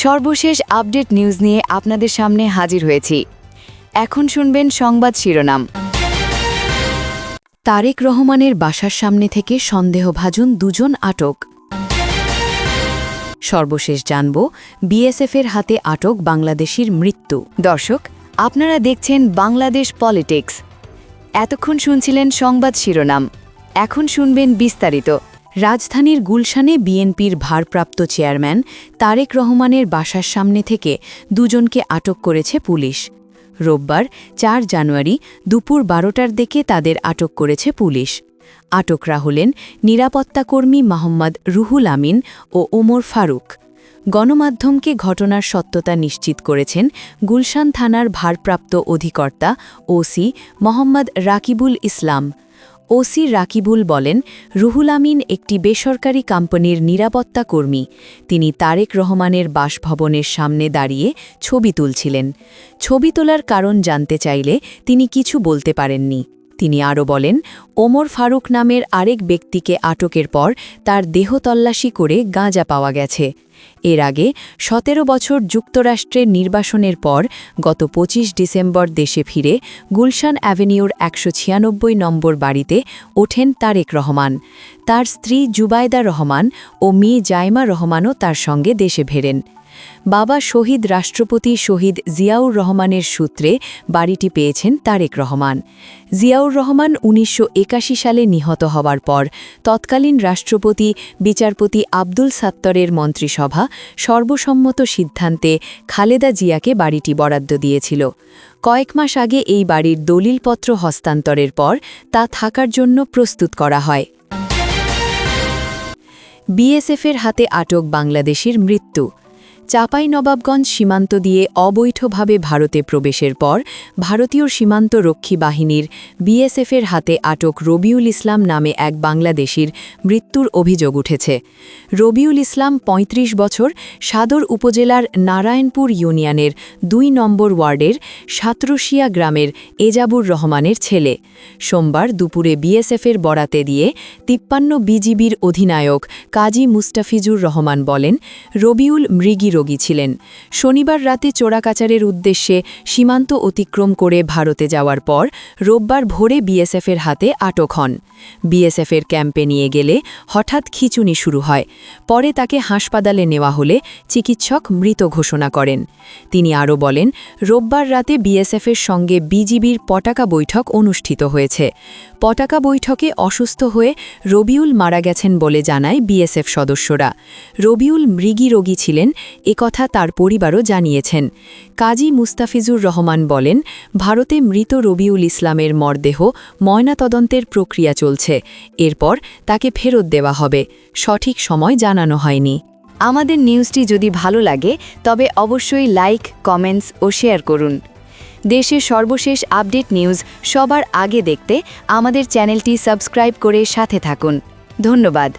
সর্বশেষ update news নিয়ে আপনাদের সামনে হাজির হয়েছি। এখন শুনবেন সংবাদ শিরোনাম। তারেক রহমানের বাসার সামনে থেকে সন্দেহভাজন দুজন আটক। সর্বশেষ জানব বিএসএফের হাতে আটক বাংলাদেশির মৃত্যু। দর্শক, আপনারা দেখছেন বাংলাদেশ পলিটিক্স। এতক্ষণ শুনছিলেন সংবাদ শিরোনাম, এখন শুনবেন বিস্তারিত। রাজধানীর গুলশানে বিএনপির ভারপ্রাপ্ত চেয়ারম্যান তারেক রহমানের বাসার সামনে থেকে দুজনকে আটক করেছে পুলিশ। রোববার ৪ জানুয়ারি দুপুর ১২টার দিকে তাদের আটক করেছে পুলিশ। আটকরা হলেন নিরাপত্তাকর্মী মোহাম্মদ রুহুল আমিন ও ওমর ফারুক। গণমাধ্যমকে ঘটনার সত্যতা নিশ্চিত করেছেন গুলশান থানার ভারপ্রাপ্ত অধিকর্তা ওসি মোহাম্মদ রাকিবুল ইসলাম। ওসি রাকিবুল বলেন, রুহুল আমিন একটি বেসরকারি কোম্পানির নিরাপত্তা কর্মী। তিনি তারেক রহমানের বাসভবনের সামনে দাঁড়িয়ে ছবি তুলছিলেন। ছবি তোলার কারণ জানতে চাইলে তিনি কিছু বলতে পারেননি। তিনি আরও বলেন, ওমর ফারুক নামের আরেক ব্যক্তিকে আটকের পর তার দেহ তল্লাশি করে গাঁজা পাওয়া গেছে। এর আগে ১৭ বছর যুক্তরাষ্ট্রের নির্বাসনের পর গত ২৫ ডিসেম্বর দেশে ফিরে গুলশান অ্যাভিনিউর ১৯৬ নম্বর বাড়িতে ওঠেন তারেক রহমান। তার স্ত্রী জুবায়দা রহমান ও মেয়ে জাইমা রহমানও তার সঙ্গে দেশে ফেরেন। বাবা শহীদ রাষ্ট্রপতি শহীদ জিয়াউর রহমানের সূত্রে বাড়িটি পেয়েছেন তারেক রহমান। জিয়াউর রহমান ১৯৮১ সালে নিহত হওয়ার পর তৎকালীন রাষ্ট্রপতি বিচারপতি আব্দুল সাত্তরের মন্ত্রিসভা সর্বসম্মত সিদ্ধান্তে খালেদা জিয়াকে বাড়িটি বরাদ্দ দিয়েছিল। কয়েক মাস আগে এই বাড়ির দলিলপত্র হস্তান্তরের পর তা থাকার জন্য প্রস্তুত করা হয়। বিএসএফের হাতে আটক বাংলাদেশির মৃত্যু। চাঁপাইনবাবগঞ্জ সীমান্ত দিয়ে অবৈধভাবে ভারতে প্রবেশের পর ভারতীয় সীমান্ত রক্ষী বাহিনীর বিএসএফের হাতে আটক রবিউল ইসলাম নামে এক বাংলাদেশির মৃত্যুর অভিযোগ উঠেছে। রবিউল ইসলাম ৩৫ বছর, সাদর উপজেলার নারায়ণপুর ইউনিয়নের ২ নম্বর ওয়ার্ডের সাতরশিয়া গ্রামের এজাবুর রহমানের ছেলে। সোমবার দুপুরে বিএসএফের বরাতে দিয়ে ৫৩ বিজিবির অধিনায়ক কাজী মুস্তাফিজুর রহমান বলেন, রবিউল মৃগী রোগী ছিলেন। শনিবার রাতে চোরাকাচারের উদ্দেশ্যে সীমান্ত অতিক্রম করে ভারতে যাওয়ার পর রোববার ভোরে বিএসএফের হাতে আটক হন। বিএসএফের ক্যাম্পে নিয়ে গেলে হঠাৎ খিঁচুনি শুরু হয়। পরে তাকে হাসপাতালে নেওয়া হলে চিকিৎসক মৃত ঘোষণা করেন। তিনি আরও বলেন, রোববার রাতে বিএসএফের সঙ্গে বিজিবির পতাকা বৈঠক অনুষ্ঠিত হয়েছে। পতাকা বৈঠকে অসুস্থ হয়ে রবিউল মারা গেছেন বলে জানায় বিএসএফ সদস্যরা। রবিউল মৃগী রোগী ছিলেন, একথা তার পরিবারও জানিয়েছেন। কাজী মুস্তাফিজুর রহমান বলেন, ভারতে মৃত রবিউল ইসলামের মরদেহ ময়নাতদন্তের প্রক্রিয়া চলছে। এরপর তাকে ফেরত দেওয়া হবে। সঠিক সময় জানানো হয়নি। আমাদের নিউজটি যদি ভালো লাগে তবে অবশ্যই লাইক, কমেন্টস ও শেয়ার করুন। দেশের সর্বশেষ আপডেট নিউজ সবার আগে দেখতে আমাদের চ্যানেলটি সাবস্ক্রাইব করে সাথে থাকুন। ধন্যবাদ।